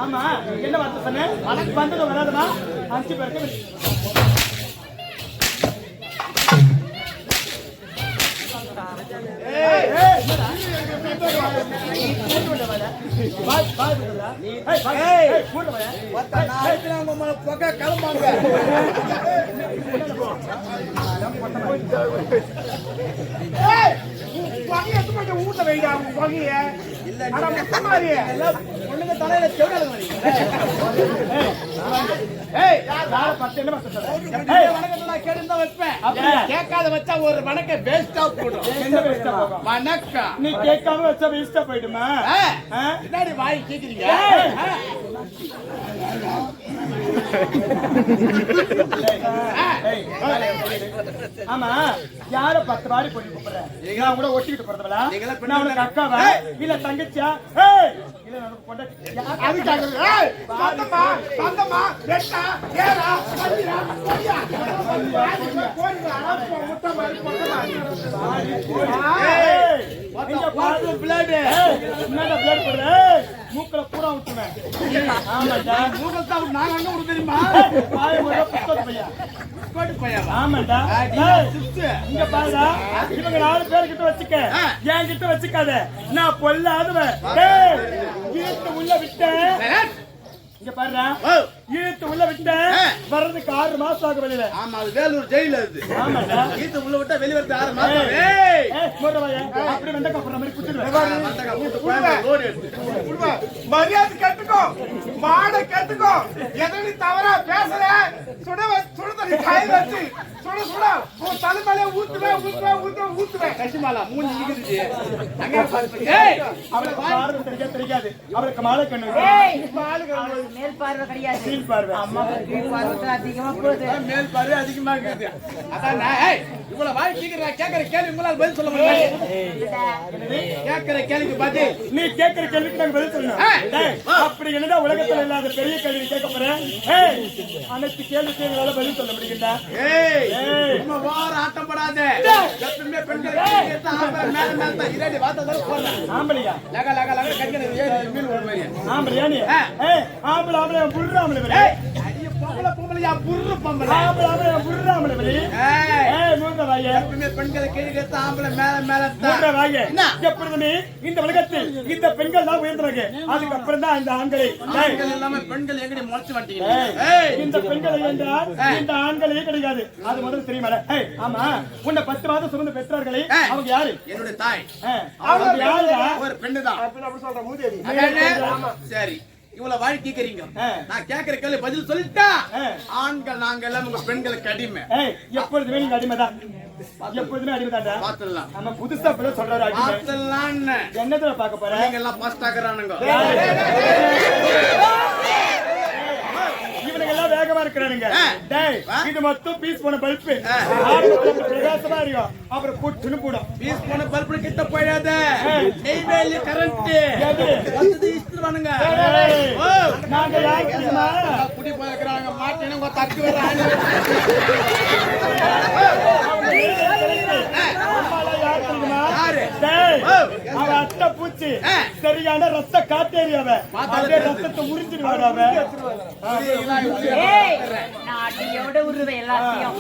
ஆமா என்ன வார்த்தை சொன்னேன்? வணக்கு வந்தது வராதுமா 5 பேருக்கு ஊட்ட வைடா பகைய ஒண்ணுங்க தலையில கேட்காத வச்சா ஒரு வணக்க வேஸ்டா போடும் வணக்கம் நீ கேட்காம வச்சா வேஸ்டா போயிடுமா? பின்னாடி வாய் கேக்குறீங்க. ஆமா யார 10 வாரி போட்டு கூப்பிடுறேன்? நீங்க கூட ஒட்டிக்கிட்டு போறதவளா? நான் உனக்கு அக்காவா இல்ல தங்கச்சியா? இல்ல நமக்கு கொண்ட அது கேக்குறது. சந்தமா சந்தமா வெட்டா ஏரா மந்திரா போடியா போடியா அரப்ப முட்டை மாதிரி போடா. இங்க பாரு பிளட். என்னடா பிளட் போடுற? மூக்கல பூரா விட்டுறேன். ஆமாடா மூக்கல தான் நான் அங்க விடு தெரியுமா? பாய் ஒரு பக்கத்து பையா கோட் பையா. ஆமாடா இங்க பாருடா இவங்க 4 பேர் கிட்ட வச்சுக்க. ஏன் கிட்ட வச்சுக்காத. நான் பொல்லாதவன். டேய் இழுத்து உள்ள விட்டேன். இங்க பாருடா இழுத்து உள்ள விட்டேன். வர்றதுக்கு 6 மாசம் ஆக வெளியில. ஆமா அது வேலூர் ஜெயில இருக்கு. ஆமாடா இழுத்து உள்ள விட்டா வெளிய வரது 6 மாசம். ஏய் போறவாயா அப்படி வந்த கப்புற மாதிரி குத்துடுவேன். வந்த கப்புற போய் லோட் எடுத்து குடுவா. மரியாதை கட்டுக்கோ. மாட கட்டுக்கோ. எதனி தவறா பேசல சுடுதடி கை வச்சு சுட தலைமலை ஊத்துவே கசிமாலா மூஞ்சி நிக்குது. அங்க ஏய் அவளுக்கு பார்வை தெரியாது. அவளுக்கு மாலை கண்ணு. ஏய் மாலை கண்ணு மேல் பார்வை கிடையாது. கீழ் பார்வை. அம்மாக்கு கீழ் பார்வை அதிகமா போகுது. மேல் பார்வை அதிகமா இருக்குது. அதான் ஏய் இவ்வளவு வாய் கேக்குற கேள்வி உங்களால பதில் சொல்ல முடியாது. கேக்குற கேள்விக்கு பதில் நீ கேக்குற கேள்விக்கு நான் பதில் சொல்லணும். டேய் அப்படி என்னடா உலகத்துல இல்லாத பெரிய கேள்வி கேட்க போறேன். ஏய் அனைத்து கேள்விக்கு என்னால பதில் சொல்ல முடியும்டா. ஏய் நம்ம வார ஆட்டம் படாத. எப்பவுமே பெண்கள் கேட்டா மேல தான் இரடி வார்த்தை போறா. ஆம்பளையா லக கங்கன ஏறி மீன் ஒரு மாதிரி. ஆம்பளையா நீ? ஏய் ஆம்பளை புர்ராமலே வரே. அடியே பொம்பளையா புர்ரு பொம்பளை. ஆம்பளை புர்ராமலே வரே. ஏய் மூங்க வாயே. எப்பவுமே பெண்கள் கேட்டா ஆம்பளை மேல தான். மூங்க வாயே. எப்பவுமே இந்த உலகத்தில் இந்த பெண்கள் தான் உயர்ந்தவங்க. அதுக்கு அப்புறம் தான் இந்த ஆண்களை. ஆண்கள் எல்லாமே பெண்கள் எங்கடி முளைச்சு வந்தீங்க. ஏய் இந்த பெண்கள் என்றால் இந்த ஆண்களே கிடையாது. அது முதல்ல தெரியுமா? ஏய் ஆமா உன்னை 10 மாதம் சுமந்து பெற்றார்களே அவங்க யாரு? என்னோட தாய். அவங்க யாருடா? ஒரு பெண்ணு தான். அப்படி சொல்ற மூதேவி. ஆமா சரி இவ்வளவு வாய் கேக்குறீங்க. நான் கேக்குற கேள்வி பதில் சொல்லிட்டா ஆண்கள் நாங்க எல்லாம் உங்க பெண்களுக்கு அடிமை. எப்பொழுதுமே நீங்க அடிமைதான். எப்பொழுதுமே அடிமைதான்டா. பாத்துடலாம். நம்ம புதுசா பிள்ளை சொல்றாரு அடிமை. பாத்துடலாம். என்னத்துல பாக்க போற? நீங்க எல்லாம் பாஸ்ட் ஆகுறானுங்க. இவனுங்க எல்லாம் வேகமா இருக்கிறானுங்க. டேய் இது மொத்தம் பீஸ் போன பல்ப். ஆரம்பத்துல பிரகாசமா இருக்கும். அப்புறம் புட்டுன்னு போடும். பீஸ் போன பல்ப் கிட்ட போயிடாத. நெய்வேலி கரண்ட். வந்து இஸ்துவானுங்க. நாங்க யார் தெரியுமா? குடி போயக்கறாங்க மாட்டேன்னு உங்க தக்கு வர ஆளு. அம்மால யார் தெரியுமா? டேய் அவ அட்ட பூச்சி. சரியான ரத்த காட்டேரியவ. அதே ரத்தத்தை உறிஞ்சிடுவாங்க அவ. ஏய் நான் அடியோட உருவே எல்லாத்தையும்.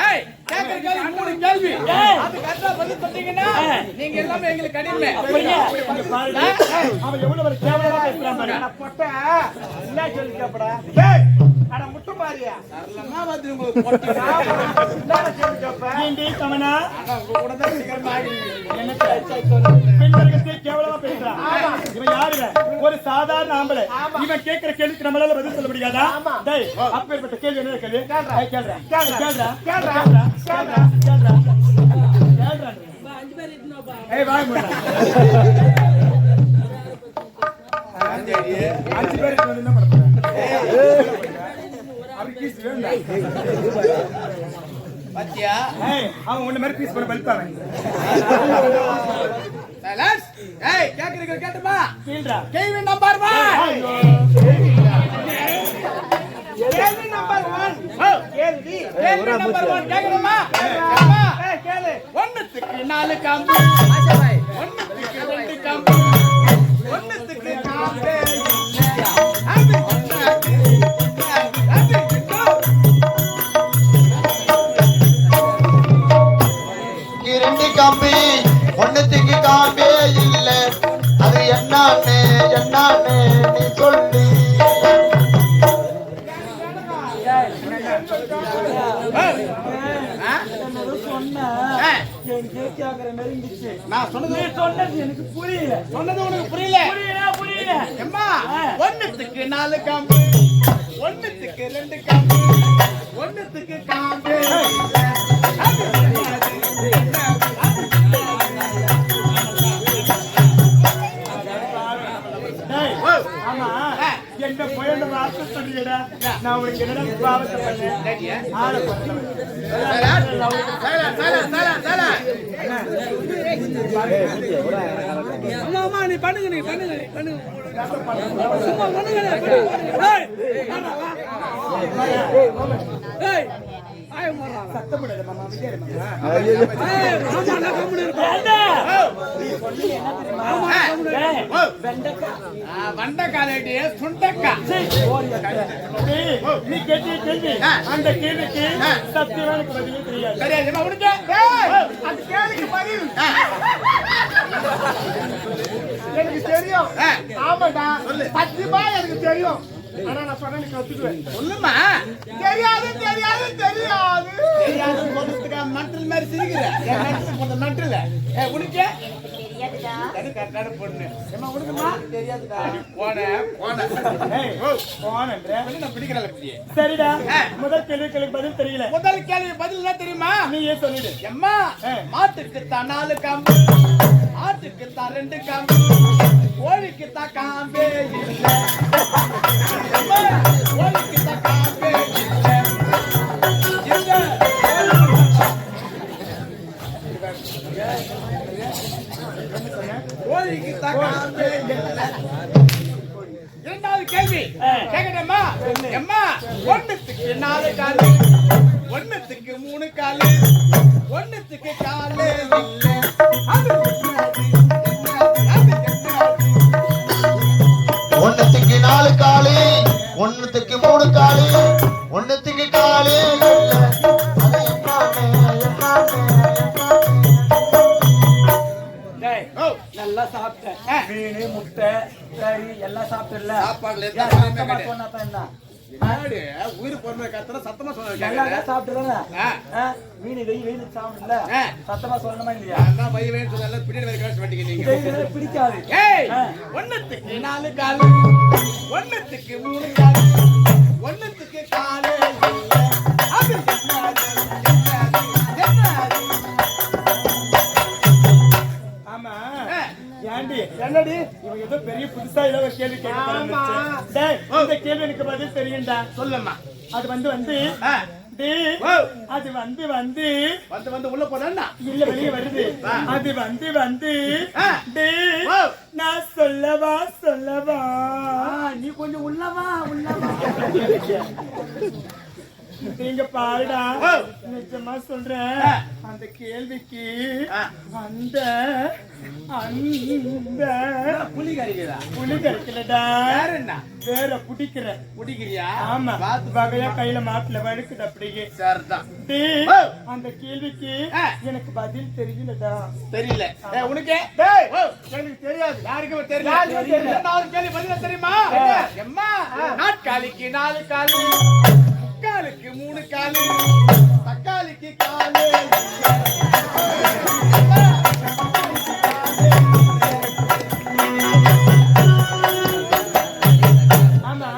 ஏய் கேக்குற கேள்வி 3 கேள்வி. அது கரெக்ட்டா பதில் சொன்னீங்கன்னா நீங்க எல்லாமே எங்களுக்கு அடிமை. அவன் எவ்வளவு ஒரு கேவலமா பேசுறான் பாரு. பொட்ட என்ன சொல்லி கேப்படா? டேய் அட முட்டு மாரியா. சரளமா வந்து உங்களுக்கு பொட்ட என்ன சொல்லி கேப்ப? நீங்க கமனா அட உங்க கூட தான் சீக்கிரமா ஆகி என்ன சொல்லு. பெண்களுக்கு கேவலமா பேசுறான். இவன் யாருங்க? ஒரு சாதாரண ஆம்பளை. இவன் கேக்குற கேள்விக்கு நம்மளால பதில் சொல்ல முடியாதா? டேய் அப்பேற்பட்ட கேள்வி என்ன கேள்வி? கேள்றா ஏய் வாய் மூடா. 5 பேர் வந்து என்ன பண்ண போற? அவன் கீஸ் வேண்டா. பாத்தியா? ஏய் அவன் உன்ன மாதிரி பீஸ் பண்ண பல்பாவன். சைலன்ஸ். ஏய் கேக்குறீங்க கேட்டுமா? கேள்றா. கேள்வி நம்பர் 1. கேள்வி நம்பர் 1. கேள்வி நம்பர் 1 கேக்குறமா? ஏய் கேளு. ஒண்ணுத்துக்கு 4 காம்பு, ஒண்ணுத்துக்கு 2 காம்பு, ஒண்ணுத்துக்கு காம்பே இரண்டு கம்பி ஒண்ணுத்துக்கு காம்பே இல்ல, அது என்னான்னு நீ சொல்லி. நான் சொன்னது எனக்கு புரியல. சொன்னது உனக்கு புரியல? புரியல. எம்மா, ஒண்ணுத்துக்கு 4 காம்பு, ஒண்ணுத்துக்கு 2 காம்பு, ஒண்ணுத்துக்கு காம்பு. ஆமா, என்ன போய் வார்த்தை சொல்லிடா. நான் உனக்கு என்னடா பாவத்தை பண்ணேன்? ஆளை அம்மா நீ பண்ணுங்க சும்மா பண்ணுங்க. சத்தப்படாத மாமா, வண்டக்காலடி சுண்டக்கா. நீ கேட்டிய கேள்வி, அந்த கேள்விக்கு சத்தியமா எனக்கு பதிலே தெரியாது. தெரியாது உனக்கு? அந்த கேள்விக்கு பதில் எனக்கு தெரியும். ஆமாடா, சத்தியமா எனக்கு தெரியும். ஆனா நான் சொன்ன நீ கத்துக்குவேன். சொல்லுமா. தெரியாது தெரியாது தெரியாது தெரியாது சொல்றதுக்கு மண்டல் மாதிரி சிரிக்கிற மண்டல. உனக்கு தெரியாதுடா. கரெக்டான பொண்ணு. ஏமா உனக்குமா தெரியாதுடா. போனன்ற நான் பிடிக்கிறேன். சரிடா, முதல் கேள்விக்கு பதில் தெரியல. முதல் கேள்வி பதில் என்ன தெரியுமா? நீ ஏன் சொல்லிடு. எம்மா, மாட்டுக்கு தான் 4 காம்பு, ஆட்டுக்கு தான் 2 காம்பு, கோழிக்கு தான் காம்பே இல்ல. எம்மா, கோழிக்கு தான் காம்பே இல்ல. கோழிக்கு தான் காம்பே இல்ல. இரண்டாவது கேள்வி கேட்கட்டேம்மா? எம்மா, ஒண்ணுத்துக்கு 4 காலு, ஒண்ணுத்துக்கு 3 காலு, ஒண்ணுத்துக்கு காலே இல்ல. ஒண்ணுத்துக்கு 4 காலு, ஒண்ணுத்துக்கு 3 காலு, ஒண்ணுத்துக்கு காலே இல்ல, அது நல்லா சாப்பிட்டேன். மீன், முட்டை, கறி எல்லாம் சாப்பிட்டல. சாப்பாடுல உயிர் பொறுமை கத்துற சத்தமா சொல்ல சாப்பிட்டுறேன். மீன் வெயில் சாப்பிடல. சத்தமா சொல்லணுமா இல்லையா? பிடிக்காது. ஒண்ணுத்துக்கு 4 காலு, ஒண்ணுத்துக்கு 3 காலு, ஒண்ணுத்துக்கு காலு. ஆமா, ஏண்டி என்னடி இவன் ஏதோ பெரிய புதுசா ஏதோ ஒரு கேள்வி கேட்க. இந்த கேள்வி எனக்கு பதில் தெரியும்டா. சொல்லுமா. அது வந்து அது வந்து உள்ள போனா இல்ல வெளியே வருது. அது நான் சொல்லவா நீ கொஞ்சம் உள்ளவா. நீங்க பாருடா, நிஜமா சொல்றேன். அந்த கேள்விக்கு அந்த புலி கறிக்கலடா, வேற பிடிக்கிறியா? ஆமா, வகையா கையில மாட்டுல வழுக்குது. அப்படியே அந்த கேள்விக்கு எனக்கு பதில் தெரியலடா. தெரியல உனக்கு? எனக்கு தெரியாது. யாருக்கும் தெரியல. கேள்வி பதில தெரியுமா? எம்மா, நாட்காலிக்கு 4 காலு, தக்காளிக்கு 3 காலு, தக்காளிக்கு காலு. ஆமா,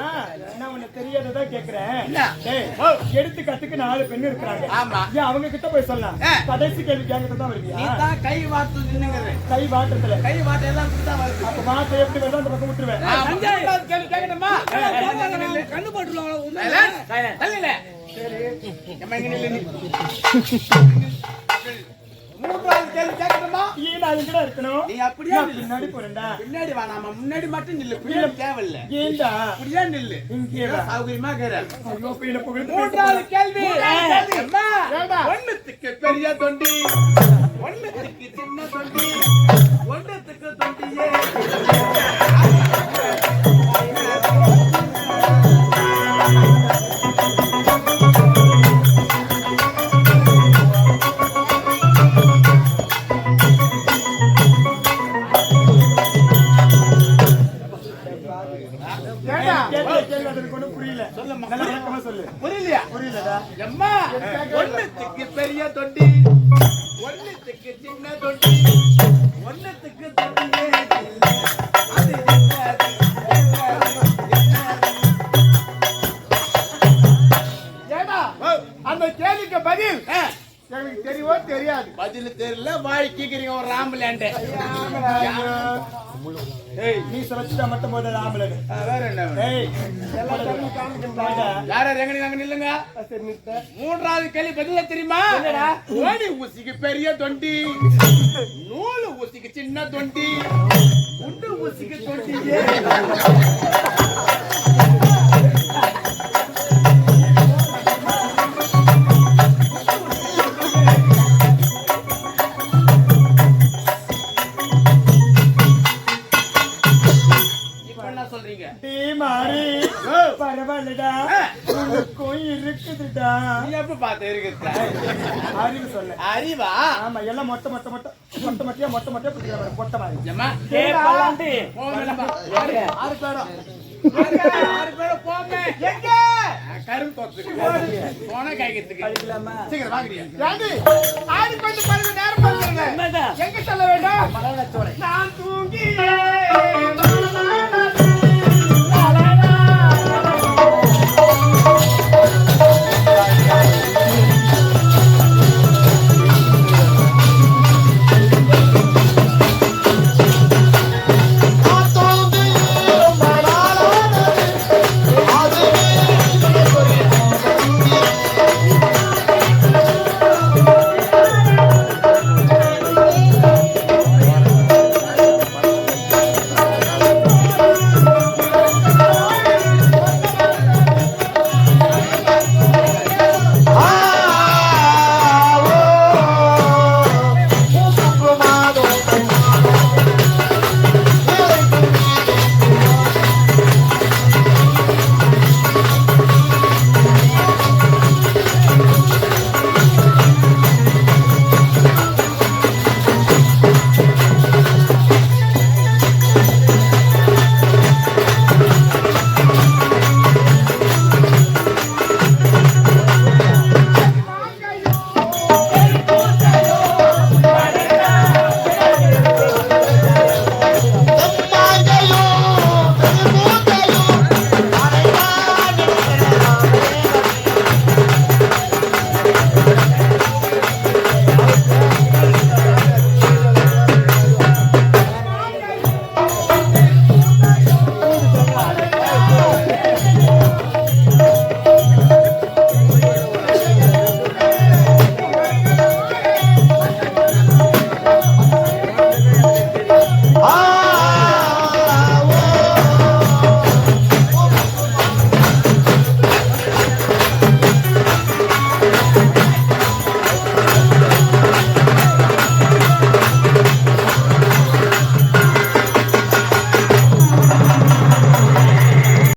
நான் உன்னை தெரியாததான் கேக்குறேன். எடுத்துக்கத்துக்கு 4 பெண் இருக்கிறாங்க. ஏன் அவங்க கிட்ட போய் சொல்லலாம்? கடைசி கேள்வி கேட்கறது தான் வருவியா? நீ தான் கை வாட்டு நின்னுங்கற. கை வாட்டத்துல கை வாட்டு எல்லாம் குடுத்தா வருது. அப்ப வாட்டு எப்படி வருதோ அந்த பக்கம் விட்டுருவேன். கேள்வி கேட்கணுமா? கண்ணு போட்டுருவாங்க. தள்ளில. சரி. எம்மா இங்க நில்லு. மூன்றாவது கேள்வி கேட்கணுமா? ஏன் அது கூட இருக்கணும் நீ அப்படியே நான் நில்லு. பின்னாடி போறேன்டா பின்னாடி வா, நாம முன்னாடி மட்டும் நில்லு, பின்னாடி தேவையில்ல. ஏன்டா அப்படியே நில்லு. இங்கே வா. சௌகரியமா இருக்கிற. ஐயோ பையனை புகழ்ந்து மூன்றாவது கேள்வி. அம்மா, ஏண்டா? ஒண்ணுத்துக்கு பெரிய தொண்டி, ஒண்ணுத்துக்கு சின்ன தொண்டி, ஒண்ணுத்துக்கு தொண்டியே. ஏண்டா கேள்வி அதுக்கு ஒண்ணும் புரியல சொல்லும்மா. நல்ல விளக்கமா சொல்லு புரியலையா? புரியலடா எம்மா, ஒண்ணுத்துக்கு பெரிய தொண்டி, ஒண்ணுத்துக்கு சின்ன தொண்டி, ஒண்ணுத்துக்கு தொண்டியே இல்லை. அது என்னது? ஏண்டா அந்த கேள்விக்கு பதில் எனக்கு தெரியவோ தெரியாது பதில் தெரியல, வாய் கீக்கிறீங்க ஒரு ராம்பலாண்டு. ஏய் நீ வச்சுட்டா மட்டும் போதா ஆம்பளை வேற என்ன வேணும்? ஏய் எல்லா தரமும் காமிக்கிறாங்க யார் யார் எங்க நீங்க நில்லுங்க. சரி நிறுத்த மூன்றாவது கேள்வி பதில தெரியுமா? ஓடி ஊசிக்கு பெரிய தொண்டி, நூலு ஊசிக்கு சின்ன தொண்டி, குண்டு ஊசிக்கு தொண்டியே. இப்ப என்ன சொல்றீங்க? டீ மாறி பரவாயில்லடா உனக்கும் இருக்குதுடா நீ எப்ப பார்த்து இருக்கு அறிவு சொல்ல அறிவா? ஆமா எல்லாம் மொட்டை மொட்டையா பிடிக்கிற பொட்டை மாதிரி ஏம்மா, போங்கம்மா. ஆறு பேரும் ஆறு பேரும் போங்க. எங்க? கரும்பு தோட்டத்துக்கு. போனா காய்க்கிறதுக்கு. சீக்கிரம் வாங்குறியா? ஏண்டி? ஆடி கொஞ்சம் பாருங்க நேரம் பாருங்க எங்க சொல்ல வேண்டும் நான் தூங்கி